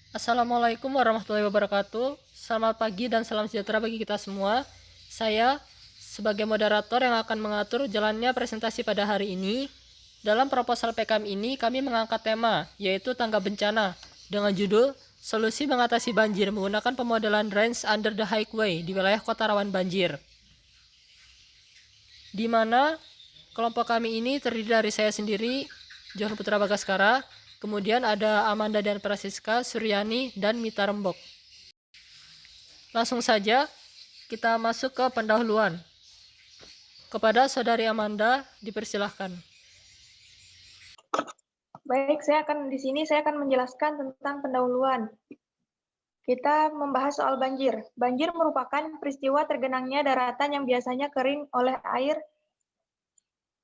Assalamualaikum warahmatullahi wabarakatuh. Selamat pagi dan salam sejahtera bagi kita semua. Saya sebagai moderator yang akan mengatur jalannya presentasi pada hari ini. Dalam proposal PKM ini kami mengangkat tema yaitu tanggap bencana dengan judul Solusi Mengatasi Banjir menggunakan pemodelan Drains Under the Highway di wilayah kota rawan banjir. Di mana kelompok kami ini terdiri dari saya sendiri, Johan Putra Bagaskara, kemudian ada Amanda dan Prasiska, Suryani, dan Mita Rembok. Langsung saja kita masuk ke pendahuluan. Kepada Saudari Amanda, dipersilahkan. Baik, saya akan menjelaskan tentang pendahuluan. Kita membahas soal banjir. Banjir merupakan peristiwa tergenangnya daratan yang biasanya kering oleh air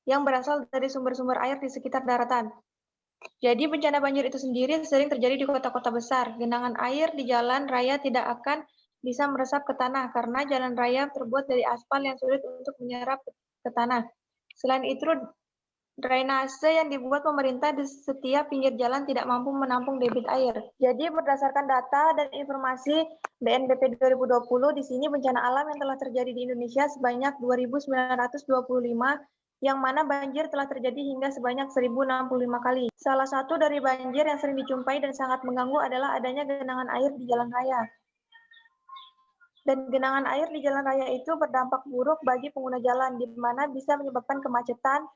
yang berasal dari sumber-sumber air di sekitar daratan. Jadi bencana banjir itu sendiri sering terjadi di kota-kota besar. Genangan air di jalan raya tidak akan bisa meresap ke tanah karena jalan raya terbuat dari aspal yang sulit untuk menyerap ke tanah. Selain itu, drainase yang dibuat pemerintah di setiap pinggir jalan tidak mampu menampung debit air. Jadi berdasarkan data dan informasi BNPB 2020, di sini bencana alam yang telah terjadi di Indonesia sebanyak 2.925, yang mana banjir telah terjadi hingga sebanyak 1.065 kali. Salah satu dari banjir yang sering dijumpai dan sangat mengganggu adalah adanya genangan air di jalan raya. Dan genangan air di jalan raya itu berdampak buruk bagi pengguna jalan, di mana bisa menyebabkan kemacetan,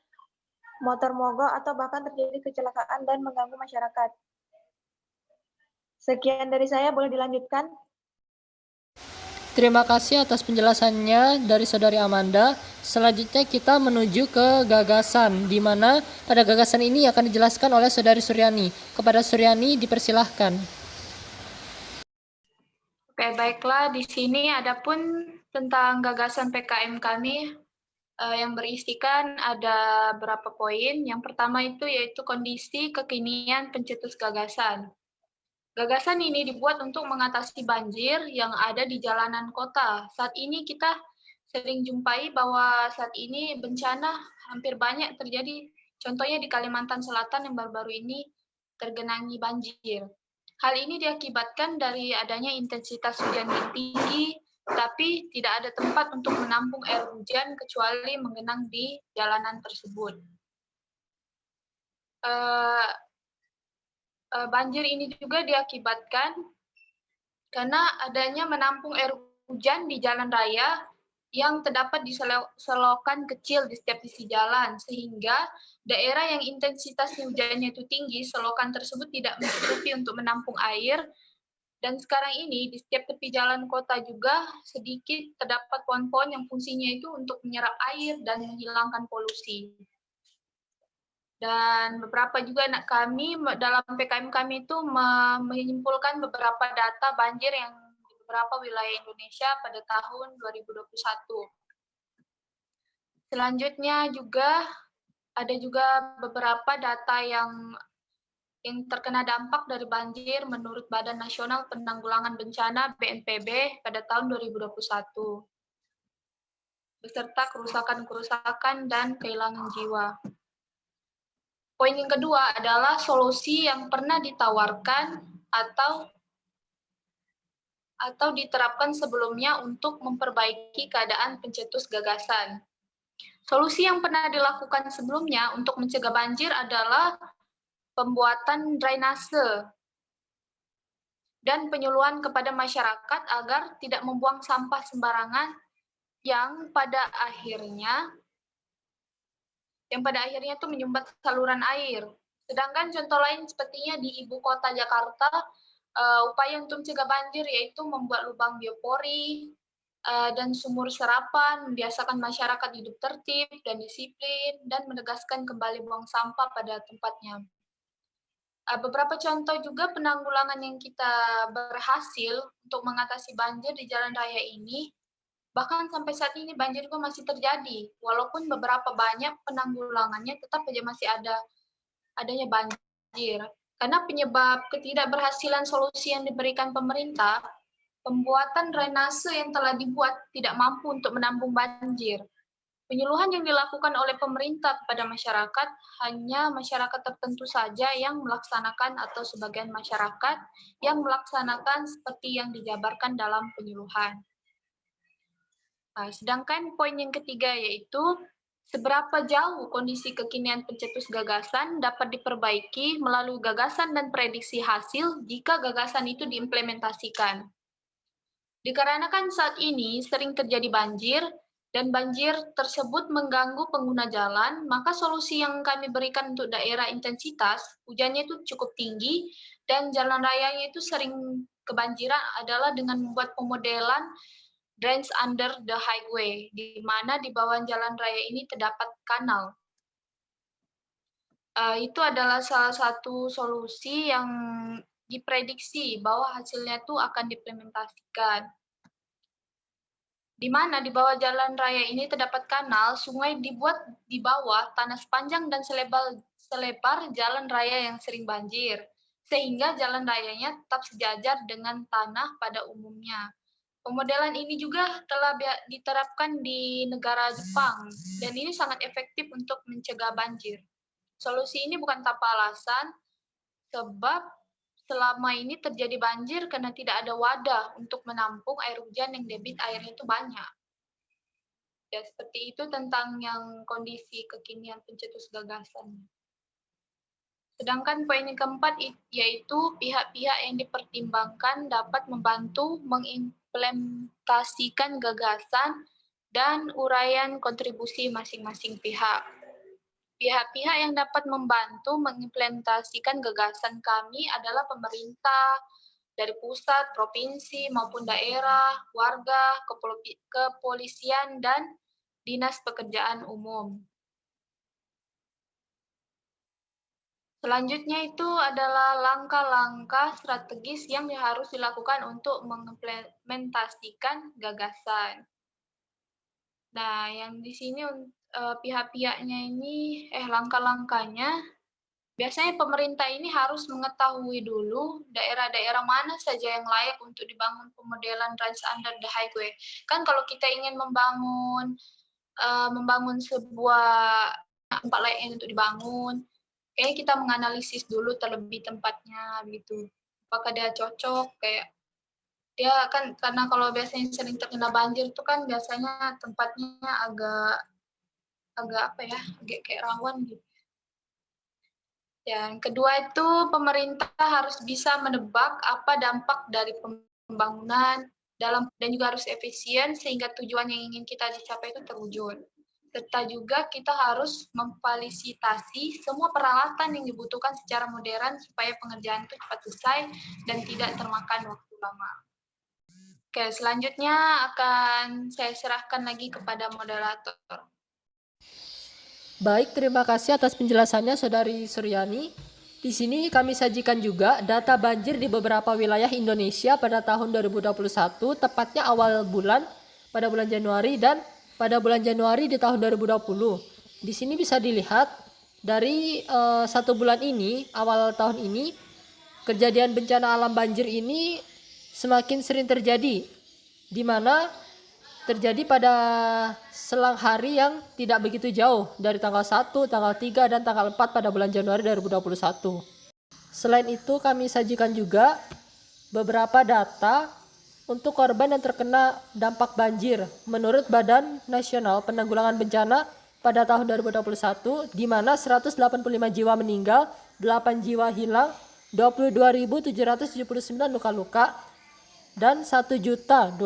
motor mogok, atau bahkan terjadi kecelakaan dan mengganggu masyarakat. Sekian dari saya, boleh dilanjutkan? Terima kasih atas penjelasannya dari Saudari Amanda. Selanjutnya kita menuju ke gagasan, di mana pada gagasan ini akan dijelaskan oleh Saudari Suryani. Kepada Suryani, dipersilahkan. Oke, baiklah. Di sini adapun tentang gagasan PKM kami yang berisikan ada beberapa poin. Yang pertama itu yaitu kondisi kekinian pencetus gagasan. Gagasan ini dibuat untuk mengatasi banjir yang ada di jalanan kota. Saat ini kita sering jumpai bahwa saat ini bencana hampir banyak terjadi, contohnya di Kalimantan Selatan yang baru-baru ini tergenangi banjir. Hal ini diakibatkan dari adanya intensitas hujan yang tinggi, tapi tidak ada tempat untuk menampung air hujan kecuali menggenang di jalanan tersebut. Banjir ini juga diakibatkan karena adanya menampung air hujan di jalan raya yang terdapat di selokan kecil di setiap sisi jalan, sehingga daerah yang intensitas hujannya itu tinggi, selokan tersebut tidak mencukupi untuk menampung air. Dan sekarang ini di setiap tepi jalan kota juga sedikit terdapat pohon-pohon yang fungsinya itu untuk menyerap air dan menghilangkan polusi. Dan beberapa juga anak kami dalam PKM kami itu menyimpulkan beberapa data banjir yang di beberapa wilayah Indonesia pada tahun 2021. Selanjutnya juga ada juga beberapa data yang terkena dampak dari banjir menurut Badan Nasional Penanggulangan Bencana BNPB pada tahun 2021, beserta kerusakan-kerusakan dan kehilangan jiwa. Poin yang kedua adalah solusi yang pernah ditawarkan atau diterapkan sebelumnya untuk memperbaiki keadaan pencetus gagasan. Solusi yang pernah dilakukan sebelumnya untuk mencegah banjir adalah pembuatan drainase dan penyuluhan kepada masyarakat agar tidak membuang sampah sembarangan yang pada akhirnya itu menyumbat saluran air. Sedangkan contoh lain sepertinya di ibu kota Jakarta, upaya untuk mencegah banjir yaitu membuat lubang biopori dan sumur serapan, membiasakan masyarakat hidup tertib dan disiplin, dan menegaskan kembali buang sampah pada tempatnya. Beberapa contoh juga penanggulangan yang kita berhasil untuk mengatasi banjir di jalan raya ini, bahkan sampai saat ini banjir juga masih terjadi. Walaupun beberapa banyak penanggulangannya, tetap saja masih adanya banjir. Karena penyebab ketidakberhasilan solusi yang diberikan pemerintah, pembuatan drainase yang telah dibuat tidak mampu untuk menampung banjir. Penyuluhan yang dilakukan oleh pemerintah kepada masyarakat hanya masyarakat tertentu saja yang melaksanakan atau sebagian masyarakat yang melaksanakan seperti yang dijabarkan dalam penyuluhan. Nah, sedangkan poin yang ketiga yaitu seberapa jauh kondisi kekinian pencetus gagasan dapat diperbaiki melalui gagasan dan prediksi hasil jika gagasan itu diimplementasikan. Dikarenakan saat ini sering terjadi banjir, dan banjir tersebut mengganggu pengguna jalan, maka solusi yang kami berikan untuk daerah intensitas, hujannya itu cukup tinggi, dan jalan rayanya itu sering kebanjiran adalah dengan membuat pemodelan drains under the highway, di mana di bawah jalan raya ini terdapat kanal. Itu adalah salah satu solusi yang diprediksi bahwa hasilnya itu akan diimplementasikan. Di mana di bawah jalan raya ini terdapat kanal, sungai dibuat di bawah tanah sepanjang dan selebar jalan raya yang sering banjir, sehingga jalan rayanya tetap sejajar dengan tanah pada umumnya. Pemodelan ini juga telah diterapkan di negara Jepang, dan ini sangat efektif untuk mencegah banjir. Solusi ini bukan tanpa alasan, sebab selama ini terjadi banjir karena tidak ada wadah untuk menampung air hujan yang debit airnya itu banyak. Ya, seperti itu tentang yang kondisi kekinian pencetus gagasan. Sedangkan poin yang keempat yaitu pihak-pihak yang dipertimbangkan dapat membantu mengimplementasikan gagasan dan uraian kontribusi masing-masing pihak. Pihak-pihak yang dapat membantu mengimplementasikan gagasan kami adalah pemerintah dari pusat, provinsi, maupun daerah, warga, kepolisian, dan dinas pekerjaan umum. Selanjutnya itu adalah langkah-langkah strategis yang harus dilakukan untuk mengimplementasikan gagasan. Nah, yang di sini pihak-pihaknya ini, langkah-langkahnya, biasanya pemerintah ini harus mengetahui dulu daerah-daerah mana saja yang layak untuk dibangun pemodelan drains under the highway. Kan kalau kita ingin membangun sebuah tempat layak untuk dibangun, kayaknya kita menganalisis dulu terlebih tempatnya gitu. Apakah dia cocok, kayak dia kan karena kalau biasanya sering terkena banjir itu kan biasanya tempatnya agak apa ya, agak kayak rawan gitu. Yang kedua itu pemerintah harus bisa menebak apa dampak dari pembangunan dan juga harus efisien sehingga tujuan yang ingin kita capai itu terwujud. Serta juga kita harus memfasilitasi semua peralatan yang dibutuhkan secara modern supaya pengerjaan itu cepat selesai dan tidak termakan waktu lama. Oke, selanjutnya akan saya serahkan lagi kepada moderator. Baik, terima kasih atas penjelasannya Saudari Suryani. Di sini kami sajikan juga data banjir di beberapa wilayah Indonesia pada tahun 2021, tepatnya awal bulan pada bulan Januari dan pada bulan Januari di tahun 2020. Di sini bisa dilihat dari 1 bulan ini, awal tahun ini, kejadian bencana alam banjir ini semakin sering terjadi, di mana terjadi pada selang hari yang tidak begitu jauh dari tanggal 1, tanggal 3, dan tanggal 4 pada bulan Januari 2021. Selain itu kami sajikan juga beberapa data untuk korban yang terkena dampak banjir menurut Badan Nasional Penanggulangan Bencana pada tahun 2021, di mana 185 jiwa meninggal, 8 jiwa hilang, 22.779 luka-luka, dan 1.229.447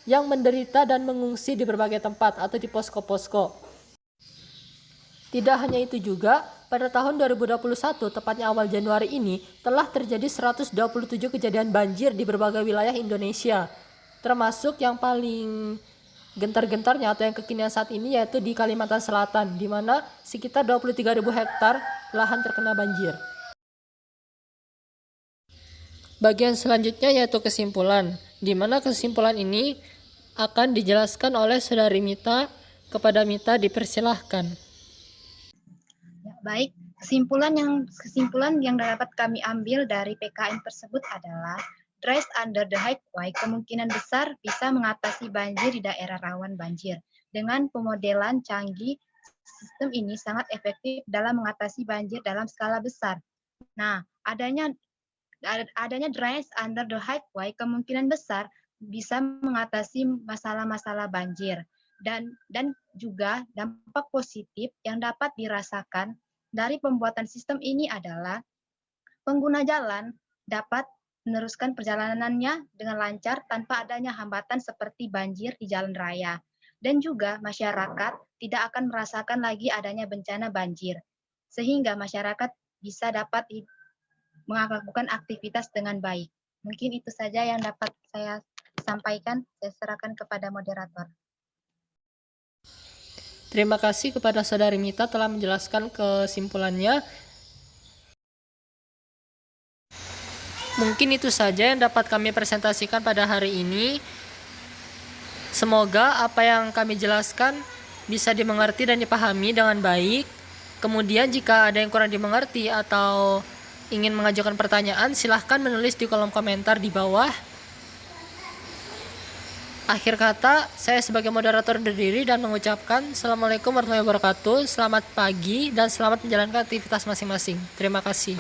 yang menderita dan mengungsi di berbagai tempat atau di posko-posko. Tidak hanya itu juga, pada tahun 2021, tepatnya awal Januari ini, telah terjadi 127 kejadian banjir di berbagai wilayah Indonesia, termasuk yang paling gentar-gentarnya atau yang kekinian saat ini yaitu di Kalimantan Selatan, di mana sekitar 23.000 hektar lahan terkena banjir. Bagian selanjutnya yaitu kesimpulan, di mana kesimpulan ini akan dijelaskan oleh Saudari Mita. Kepada Mita dipersilahkan. Ya, baik, kesimpulan yang dapat kami ambil dari PKM tersebut adalah Dries under the highway kemungkinan besar bisa mengatasi banjir di daerah rawan banjir. Dengan pemodelan canggih, sistem ini sangat efektif dalam mengatasi banjir dalam skala besar. Nah, adanya dries under the highway kemungkinan besar bisa mengatasi masalah-masalah banjir. Dan juga dampak positif yang dapat dirasakan dari pembuatan sistem ini adalah pengguna jalan dapat meneruskan perjalanannya dengan lancar tanpa adanya hambatan seperti banjir di jalan raya. Dan juga masyarakat tidak akan merasakan lagi adanya bencana banjir, sehingga masyarakat bisa dapat melakukan aktivitas dengan baik. Mungkin itu saja yang dapat saya sampaikan. Saya serahkan kepada moderator. Terima kasih kepada Saudari Mita telah menjelaskan kesimpulannya. Mungkin itu saja yang dapat kami presentasikan pada hari ini. Semoga apa yang kami jelaskan bisa dimengerti dan dipahami dengan baik. Kemudian jika ada yang kurang dimengerti atau ingin mengajukan pertanyaan, silahkan menulis di kolom komentar di bawah. Akhir kata, saya sebagai moderator undur diri dan mengucapkan Assalamualaikum warahmatullahi wabarakatuh. Selamat pagi dan selamat menjalankan aktivitas masing-masing. Terima kasih.